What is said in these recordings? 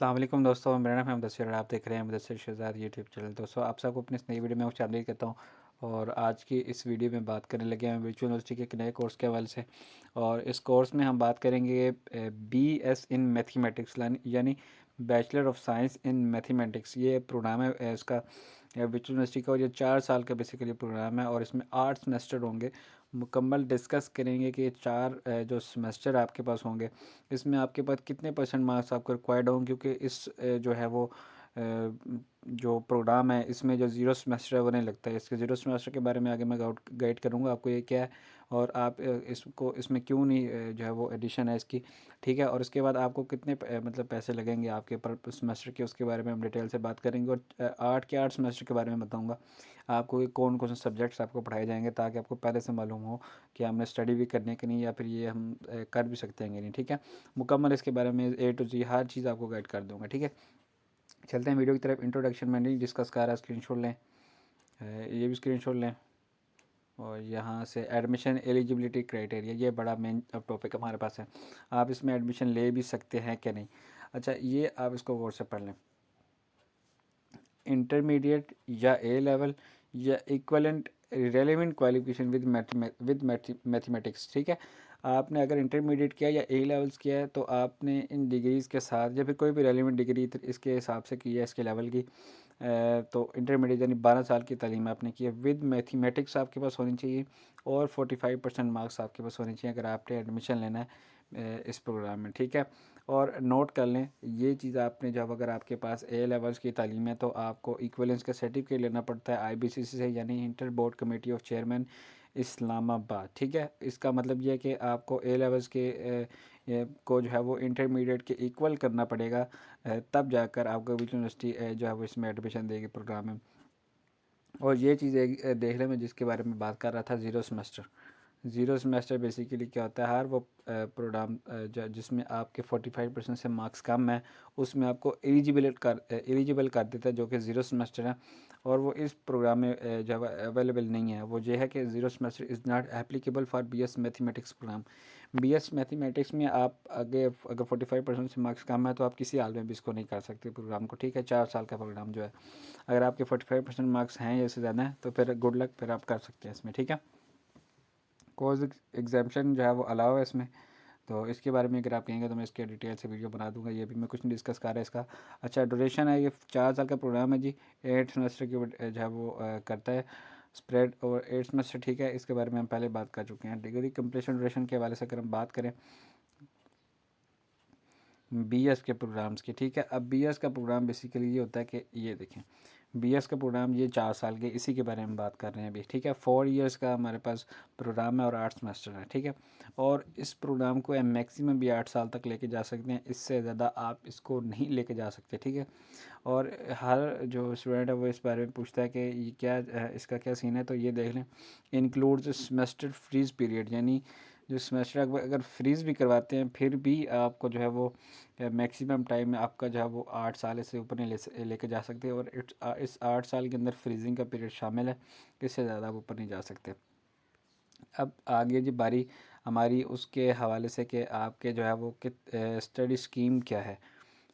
अस्सलाम वालेकुम दोस्तों, मेरा नाम है मुदस्सिर और आप देख रहे हैं मुदस्सिर शहज़ाद यूट्यूब चैनल। दोस्तों आप सबको अपनी इस नई वीडियो में खुशामदीद कहता हूँ। और आज की इस वीडियो में बात करने लगे हैं वर्चुअल यूनिवर्सिटी के एक नए कोर्स के हवाले से। और इस कोर्स में हम बात करेंगे BS इन मैथमेटिक्स यानी bachelor of science in mathematics. ये प्रोग्राम है इसका वर्चुअल यूनिवर्सिटी का, और ये 4 साल का बेसिकली प्रोग्राम है और इसमें 8 सेमेस्टर होंगे। मुकम्मल डिस्कस करेंगे कि 4 जो सेमेस्टर आपके पास होंगे इसमें आपके पास कितने परसेंट मार्क्स आपको रिक्वायर्ड होंगे, क्योंकि इस जो है वो जो प्रोग्राम है इसमें जो ज़ीरो सेमेस्टर है वो नहीं लगता है। इसके ज़ीरो सेमेस्टर के बारे में आगे मैं गाइड करूँगा आपको ये क्या है और आप इसको इसमें क्यों नहीं जो है वो एडिशन है इसकी, ठीक है। और उसके बाद आपको कितने मतलब पैसे लगेंगे आपके पर सेमेस्टर के, उसके बारे में हम डिटेल से बात करेंगे। और 8 सेमेस्टर के बारे में बताऊँगा आपको कि कौन कौन से सब्जेक्ट्स आपको पढ़ाए जाएंगे, ताकि आपको पहले से मालूम हो कि हमने स्टडी भी करनी है कि नहीं, या फिर ये हम कर भी सकते हैं कि नहीं, ठीक है। मुकम्मल इसके बारे में A to Z हर चीज़ आपको गाइड कर दूंगा, ठीक है। चलते हैं वीडियो की तरफ। इंट्रोडक्शन में नहीं डिस्कस कर रहा, स्क्रीनशॉट लें, ये भी स्क्रीनशॉट लें। और यहाँ से एडमिशन एलिजिबिलिटी क्राइटेरिया, ये बड़ा मेन टॉपिक हमारे पास है। आप इसमें एडमिशन ले भी सकते हैं कि नहीं। अच्छा, ये आप इसको गौर से पढ़ लें। इंटरमीडिएट या A लेवल या equivalent relevant qualification with mathematics, ठीक है। आपने अगर इंटरमीडिएट किया या A लेवल्स किया है तो आपने इन डिग्रीज़ के साथ या फिर कोई भी रेलेवेंट डिग्री इसके हिसाब से की है, इसके लेवल की, तो इंटरमीडिएट यानी 12 साल की तालीम आपने की है, विद मैथमेटिक्स आपके पास होनी चाहिए और 45% मार्क्स आपके पास होने चाहिए अगर आपने एडमिशन लेना है इस प्रोग्राम में, ठीक है। और नोट कर लें ये चीज़, आपने जब अगर आपके पास A लेवल्स की तालीम है तो आपको इक्वलेंस का सर्टिफिकेट लेना पड़ता है IBCC से, यानी inter board committee of chairman Islamabad, ठीक है। इसका मतलब ये है कि आपको A लेवल्स के को जो है वो इंटरमीडिएट के इक्वल करना पड़ेगा, तब जाकर आपको विजय यूनिवर्सिटी जो है वो इसमें एडमिशन देगी प्रोग्राम में। और ये चीज़ देखने में जिसके बारे में बात कर रहा था, ज़ीरो सेमेस्टर बेसिकली क्या होता है, हर वो प्रोग्राम जिसमें आपके 45% से मार्क्स कम है उसमें आपको एलिजिबल कर देता है, जो कि ज़ीरो सेमेस्टर है। और वो इस प्रोग्राम में जो अवेलेबल नहीं है। वो ये है कि zero semester is not applicable for BS mathematics program. BS mathematics में आप अगर 45% से मार्क्स कम है तो आप किसी हाल में भी इसको नहीं कर सकते प्रोग्राम को, ठीक है। 4 साल का प्रोग्राम जो है, अगर आपके 45% मार्क्स हैं या इससे ज़्यादा है तो फिर गुड लक, फिर आप कर सकते हैं इसमें, ठीक है। कोर्स एग्जामेशन जो है वो अलाउ है इसमें, तो इसके बारे में अगर आप कहेंगे तो मैं इसके डिटेल से वीडियो बना दूंगा। ये भी मैं कुछ नहीं डिस्कस कर रहा है इसका। अच्छा, ड्यूरेशन है, ये 4 साल का प्रोग्राम है जी। 8 सेमेस्टर की जो है वो करता है स्प्रेड, और 8 सेमेस्टर, ठीक है। इसके बारे में हम पहले बात कर चुके हैं। डिग्री कंप्लीशन ड्यूरेशन के हवाले से अगर हम बात करें BS के प्रोग्राम्स की, ठीक है। अब BS का प्रोग्राम बेसिकली ये होता है कि ये देखें, BS का प्रोग्राम ये 4 साल के, इसी के बारे में बात कर रहे हैं अभी, ठीक है। 4 ईयर्स का हमारे पास प्रोग्राम है और 8 सेमेस्टर है, ठीक है। और इस प्रोग्राम को मैक्सिमम भी 8 साल तक लेके जा सकते हैं, इससे ज़्यादा आप इसको नहीं लेके जा सकते, ठीक है। और हर जो स्टूडेंट है वो इस बारे में पूछता है कि ये क्या इसका क्या सीन है, तो ये देख लें। इंक्लूड्स सेमेस्टर फ्रीज पीरियड, यानी जो सेमेस्टर अगर फ्रीज़ भी करवाते हैं फिर भी आपको जो है वो मैक्सिमम टाइम में आपका जो है वो 8 साल से ऊपर नहीं लेके जा सकते। और इस 8 साल के अंदर फ्रीजिंग का पीरियड शामिल है, इससे ज़्यादा आप ऊपर नहीं जा सकते। अब आगे जी बारी हमारी उसके हवाले से कि आपके जो है वो स्टडी स्कीम क्या है,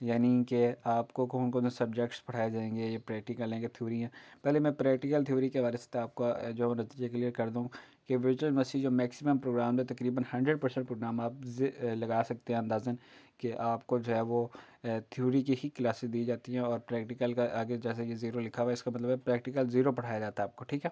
यानी कि आपको कौन कौन से सब्जेक्ट्स पढ़ाए जाएंगे, ये प्रैक्टिकल हैं कि थ्योरी हैं। पहले मैं प्रैक्टिकल थ्योरी के बारे से तो आपको जो नतीजे क्लियर कर दूँ कि वर्चुअल मसीह जो मैक्सिमम प्रोग्राम है, तकरीबन 100% प्रोग्राम आप लगा सकते हैं अंदाज़न कि आपको जो है वो थ्योरी की ही क्लासेस दी जाती हैं, और प्रैक्टिकल का आगे जैसे ये ज़ीरो लिखा हुआ है, इसका मतलब है प्रैक्टिकल ज़ीरो पढ़ाया जाता है आपको, ठीक है।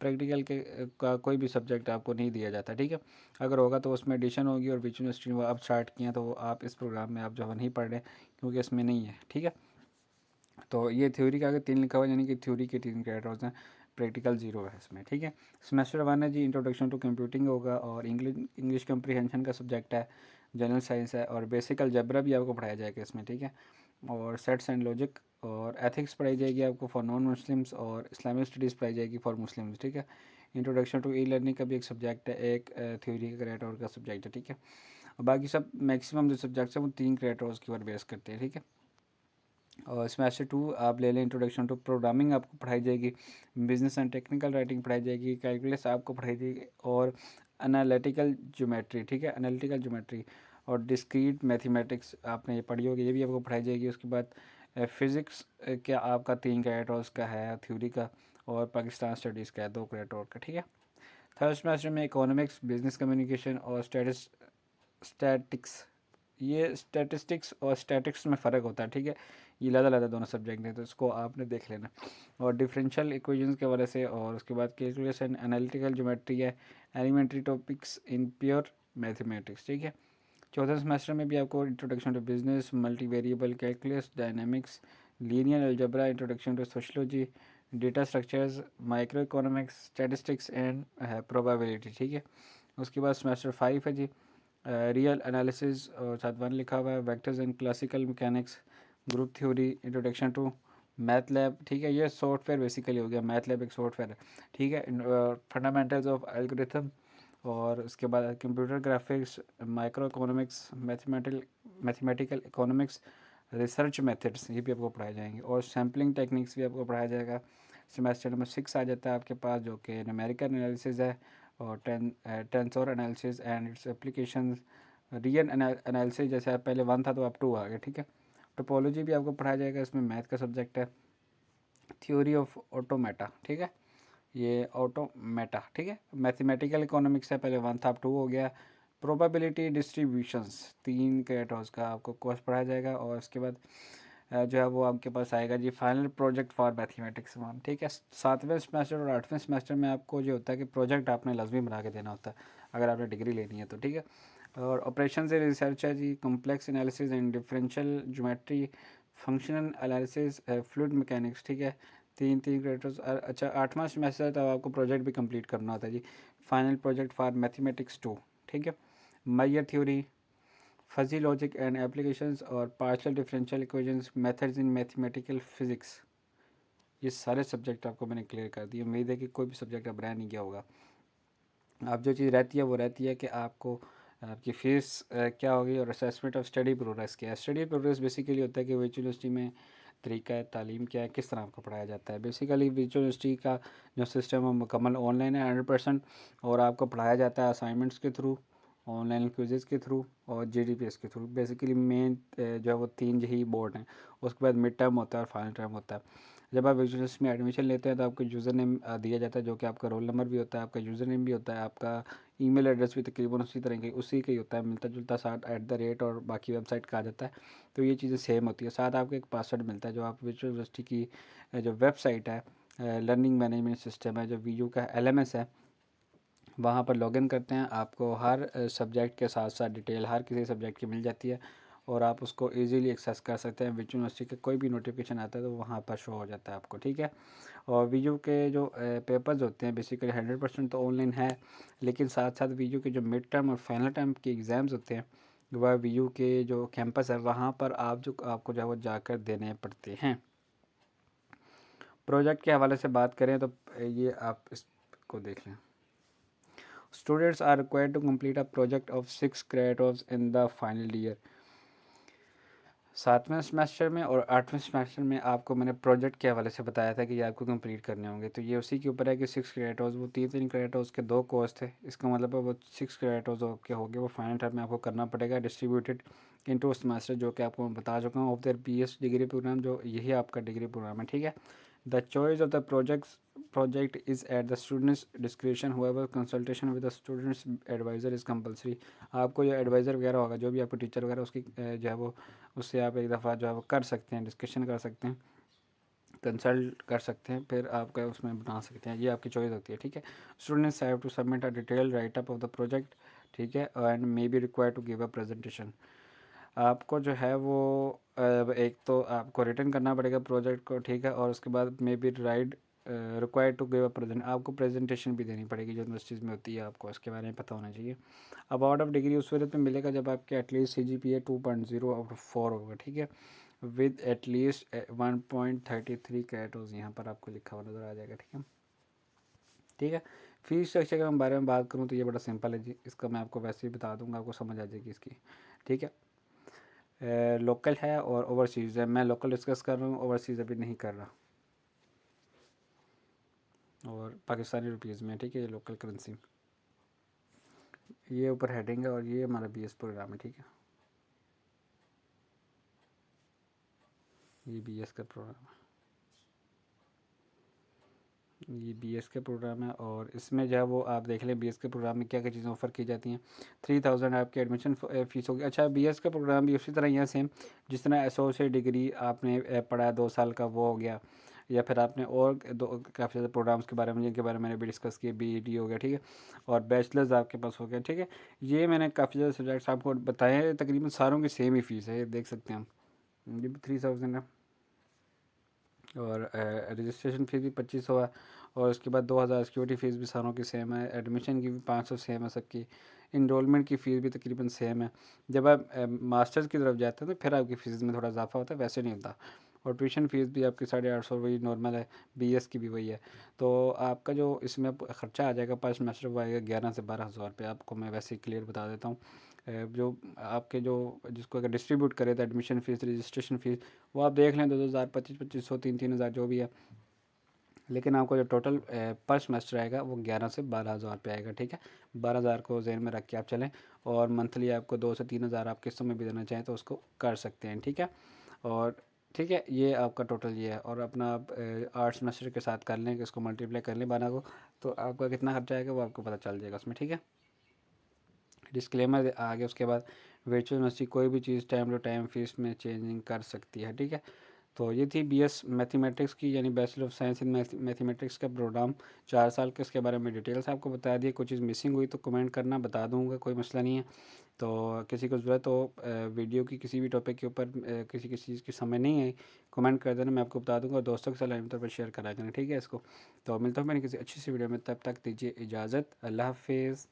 प्रैक्टिकल के का कोई भी सब्जेक्ट आपको नहीं दिया जाता, ठीक है। अगर होगा तो उसमें एडिशन होगी, और बीच यूनिवर्सिटी ने वो अब स्टार्ट किए हैं तो वो आप इस प्रोग्राम में आप जो है नहीं पढ़ रहे क्योंकि इसमें नहीं है, ठीक है। तो ये थ्योरी का आगे 3 लिखा हुआ है, यानी कि थ्योरी के 3 क्रेडिट हैं, प्रैक्टिकल 0 है इसमें, ठीक है। सेमेस्टर 1 है जी, इंट्रोडक्शन टू कंप्यूटिंग होगा, और इंग्लिश कंप्रीहेंशन का सब्जेक्ट है, जनरल साइंस है, और बेसिक अलजेब्रा भी आपको पढ़ाया जाएगा इसमें, ठीक है। और सेट्स एंड लॉजिक और एथिक्स पढ़ाई जाएगी आपको फॉर नॉन मुस्लिम्स, और इस्लामिक स्टडीज़ पढ़ाई जाएगी फॉर मुस्लिम्स, ठीक है। इंट्रोडक्शन टू ई लर्निंग का भी एक सब्जेक्ट है, एक थ्योरी का क्रेडिट और का सब्जेक्ट है, ठीक है। और बाकी सब मैक्सिमम जो सब्जेक्ट्स हैं वो 3 क्रेडिट के ऊपर बेस करते हैं, ठीक है। और सेमेस्टर 2 आप ले लें, इंट्रोडक्शन टू प्रोग्रामिंग आपको पढ़ाई जाएगी, बिजनेस एंड टेक्निकल राइटिंग पढ़ाई जाएगी, कैलकुलस आपको पढ़ाई जाएगी, और एनालिटिकल ज्योमेट्री, ठीक है, एनालिटिकल ज्योमेट्री। और डिस्क्रीट मैथमेटिक्स आपने ये पढ़ी होगी, ये भी आपको पढ़ाई जाएगी। उसके बाद फिज़िक्स क्या आपका 3 क्रेडिट और उसका है थ्योरी का, और पाकिस्तान स्टडीज़ का है 2 क्रेडिट और का, ठीक है। थर्ड सेमेस्टर में इकोनॉमिक्स, बिजनेस कम्युनिकेशन और स्टैटिक्स, ये स्टैटिस्टिक्स और स्टैटिक्स में फ़र्क होता है, ठीक है। ये अलग-अलग दोनों सब्जेक्ट हैं, तो इसको आपने देख लेना। और डिफरेंशियल इक्वेशंस के वजह से, और उसके बाद कैलकुलेशन, एनालिटिकल ज्योमेट्री है, elementary topics in pure mathematics, ठीक है। चौथे सेमेस्टर में भी आपको introduction to business, multivariable calculus, dynamics, linear algebra, introduction to sociology, data structures, microeconomics, statistics and probability, ठीक है। उसके बाद सेमेस्टर 5 है जी, रियल एनालिसिस, और साथ 1 लिखा हुआ है, vectors and classical mechanics, group theory, introduction to math lab, ठीक है। ये सॉफ्टवेयर बेसिकली हो गया, मैथ लैब एक सॉफ्टवेयर है, ठीक है। फंडामेंटल्स ऑफ एल्गोरिथम, और उसके बाद computer graphics, micro economics, mathematical economics, research methods, ये भी आपको पढ़ाए जाएंगे। और सैम्पलिंग टेक्निक्स भी आपको पढ़ाया जाएगा। सेमेस्टर नंबर 6 आ जाता है आपके पास, जो कि न्यूमेरिकल एनालिसिस है, और tensor analysis and it's applications, real analysis, जैसे आप पहले 1 था तो आप 2 आ गए, ठीक है। टोपोलॉजी भी आपको पढ़ाया जाएगा, इसमें मैथ का सब्जेक्ट है। थ्योरी ऑफ ऑटोमेटा, ठीक है, ये ऑटोमेटा, ठीक है। मैथमेटिकल इकोनॉमिक्स है, पहले 1 था अब 2 हो गया। प्रोबेबिलिटी डिस्ट्रीब्यूशंस, 3 क्रेडिट का आपको कोर्स पढ़ाया जाएगा। और उसके बाद जो है वो आपके पास आएगा जी फाइनल प्रोजेक्ट फॉर मैथमेटिक्स 1, ठीक है। 7वें सेमेस्टर और 8वें सेमेस्टर में आपको जो होता है कि प्रोजेक्ट आपने लाजमी बना के देना होता है, अगर आपने डिग्री लेनी है तो, ठीक है। और ऑपरेशन से रिसर्च है जी, complex analysis and differential geometry, functional analysis, fluid mechanics, ठीक है। 3 क्रेडिट्स। अच्छा, 8वां सेमेस्टर तब आपको प्रोजेक्ट भी कंप्लीट करना होता है जी, फाइनल प्रोजेक्ट फॉर मैथमेटिक्स 2, ठीक है। मायर theory, fuzzy logic and applications, और partial differential equations, methods in mathematical physics, ये सारे सब्जेक्ट आपको मैंने क्लियर कर दिए। उम्मीद है कि कोई भी सब्जेक्ट अब रह नहीं गया होगा। अब जो चीज़ रहती है वो रहती है कि आपको आपकी फ़ीस क्या होगी, और असेसमेंट ऑफ स्टडी प्रोग्रेस क्या है। स्टडी प्रोग्रेस बेसिकली होता है कि वर्चुअल यूनिवर्सिटी में तरीका है, तालीम क्या है, किस तरह आपको पढ़ाया जाता है। बेसिकली वर्चुअल यूनिवर्सिटी का जो सिस्टम है मुकम्मल ऑनलाइन है 100%, और आपको पढ़ाया जाता है असाइनमेंट्स के थ्रू, ऑनलाइन क्विज़ेज़ के थ्रू, और जीडीपीएस के थ्रू। बेसिकली मेन जो है वो 3 यही बोर्ड हैं। उसके बाद मिड टर्म होता है और फाइनल टर्म होता है। जब आप यूनिवर्सिटी में एडमिशन लेते हैं तो आपको यूज़र नेम दिया जाता है, जो कि आपका रोल नंबर भी होता है, आपका यूज़र नेम भी होता है, आपका ईमेल एड्रेस भी तकरीबन उसी का ही होता है, मिलता जुलता, साथ @ और बाकी वेबसाइट का आ जाता है। तो ये चीज़ें सेम होती है। साथ आपको एक पासवर्ड मिलता है, जो आप वर्चुअल यूनिवर्सिटी की जो वेबसाइट है, लर्निंग मैनेजमेंट सिस्टम है, जो वीयू का LMS है, वहाँ पर लॉगिन करते हैं। आपको हर सब्जेक्ट के साथ साथ डिटेल हर किसी सब्जेक्ट की मिल जाती है, और आप उसको इजीली एक्सेस कर सकते हैं। विच यूनिवर्सिटी का कोई भी नोटिफिकेशन आता है तो वहाँ पर शो हो जाता है आपको, ठीक है। और वीयू के जो पेपर्स होते हैं बेसिकली 100% तो ऑनलाइन है, लेकिन साथ साथ वीयू के जो मिड टर्म और फाइनल टर्म के एग्ज़ाम्स होते हैं, वह वीयू के जो कैंपस है वहाँ पर आपको जो है वो जाकर देने पड़ते हैं। प्रोजेक्ट के हवाले से बात करें तो ये आप इसको देख लें। Students are required to complete a project of 6 credits in the final year। 7वें सेमेस्टर में और 8वें सेमेस्टर में आपको मैंने प्रोजेक्ट के हवाले से बताया था कि ये आपको कंप्लीट करने होंगे। तो ये उसी के ऊपर है कि 6 क्रेडिट्स, वो 3 क्रेडिट्स के 2 कोर्स थे। इसका मतलब है वो 6 क्रेडिट्स के हो गए, वो फाइनल टर्म में आपको करना पड़ेगा डिस्ट्रीब्यूटेड इनटू सेमेस्टर, जो कि आपको मैं बता चुका हूँ, of there BS degree program, जो यही आपका डिग्री प्रोग्राम है, ठीक है। The choice of the project is at the student's discretion। however consultation with the student's advisor is compulsory। आपको जो एडवाइज़र वगैरह होगा, जो भी आपको टीचर वगैरह, उसकी जो है वो उससे आप एक दफ़ा जो है वो कर सकते हैं, डिस्कशन कर सकते हैं, कंसल्ट कर सकते हैं, फिर आपका उसमें बना सकते हैं। ये आपकी चॉइस होती है, ठीक है। Students have to submit a detail write up of the project, ठीक है, and may be required to give a presentation. आपको जो है वो एक तो आपको रिटर्न करना पड़ेगा प्रोजेक्ट को, ठीक है, और उसके बाद may be required to give a present, आपको प्रेजेंटेशन भी देनी पड़ेगी, जो यूनिवर्सिटीज़ में होती है, आपको इसके बारे में पता होना चाहिए। अवार्ड ऑफ डिग्री उस सूरत में मिलेगा जब आपके एटलीस्ट CGPA 2.0/4 होगा, ठीक है, विद एटलीस्ट 1.33 क्रेडिट्स, यहाँ पर आपको लिखा हुआ नज़र आ जाएगा, ठीक है, ठीक है। फीस स्ट्रक्चर के बारे में बात करूँ तो ये बड़ा सिंपल है जी, इसका मैं आपको वैसे ही बता दूंगा, आपको समझ आ जाएगी इसकी, ठीक है। लोकल है और ओवरसीज़ है। मैं लोकल डिस्कस कर रहा हूँ, ओवरसीज़ अभी नहीं कर रहा, और पाकिस्तानी रुपीज़ में, ठीक है, ये लोकल करेंसी। ये ऊपर हेडिंग है और ये हमारा BS प्रोग्राम है, ठीक है। ये BS का प्रोग्राम है, ये BS के प्रोग्राम है। और इसमें जो है वो आप देख लें BS के प्रोग्राम में क्या क्या चीज़ें ऑफ़र की जाती हैं। 3000 आपकी एडमिशन फ़ीस होगी। अच्छा, BS का प्रोग्राम भी उसी तरह ही है सेम, जिस तरह एसोसिएट डिग्री आपने पढ़ा 2 साल का वो हो गया, या फिर आपने और दो काफ़ी ज़्यादा प्रोग्राम्स के बारे में जिनके बारे में मैंने भी डिस्कस किए, BEd हो गया, ठीक है, और बैचलर्स आपके पास हो गया, ठीक है। ये मैंने काफ़ी ज़्यादा सब्जेक्ट्स आपको बताए हैं, तकरीबन सारों की सेम ही फ़ीस है, ये देख सकते हैं हम। ये भी 3000 है, और रजिस्ट्रेशन फ़ीस भी 2500 है, और उसके बाद 2000 सिक्योरिटी फ़ीस भी सारों की सेम है, एडमिशन की भी 500 सेम है सबकी, इनरोलमेंट की फ़ीस भी तकरीबन सेम है। जब आप मास्टर्स की तरफ जाते हैं तो फिर आपकी फ़ीस में थोड़ा इजाफा होता है, वैसे नहीं होता। और ट्यूशन फ़ीस भी आपकी 850 वही नॉर्मल है, BS की भी वही है। तो आपका जो इसमें ख़र्चा आ जाएगा पर सेमेस्टर वो आएगा 11 से 12 हज़ार रुपये, आपको मैं वैसे ही क्लियर बता देता हूँ। जो आपके जो जिसको अगर डिस्ट्रीब्यूट करें तो एडमिशन फ़ीस, रजिस्ट्रेशन फ़ीस, वो आप देख लें 2000, 2500, 3-3 हज़ार जो भी है। लेकिन आपको जो टोटल पर सेमेस्टर आएगा वो 11 से 12 हज़ार रुपये आएगा, ठीक है। 12 हज़ार को जहन में रख के आप चलें, और मंथली आपको 2 से 3 हज़ार आप किस्तों में भी देना चाहें तो उसको कर सकते हैं, ठीक है। और ठीक है, ये आपका टोटल ये है। और अपना आप 8 सेमेस्टर के साथ कर लें कि इसको मल्टीप्लाई कर लें 12 को, तो आपका कितना खर्चा आएगा वो आपको पता चल जाएगा उसमें, ठीक है। डिस्क्लेमर आ गया उसके बाद, वर्चुअल यूनिवर्सिटी कोई भी चीज़ टाइम टू टाइम फीस में चेंजिंग कर सकती है, ठीक है। तो ये थी BS मैथमेटिक्स की, यानी bachelor of science in mathematics का प्रोग्राम, 4 साल के। उसके बारे में डिटेल्स आपको बता दिए। कुछ चीज़ मिसिंग हुई तो कमेंट करना, बता दूंगा, कोई मसला नहीं है। तो किसी को ज़रूरत हो वीडियो की किसी भी टॉपिक के ऊपर, किसी किसी चीज़ की समझ नहीं आई, कमेंट कर देना, मैं आपको बता दूंगा, और दोस्तों के साथ लाइव तौर पर शेयर करा देना, ठीक है इसको। तो मिलता हूँ मैंने किसी अच्छी सी वीडियो में, तब तक दीजिए इजाज़त, अल्लाह हाफिज़।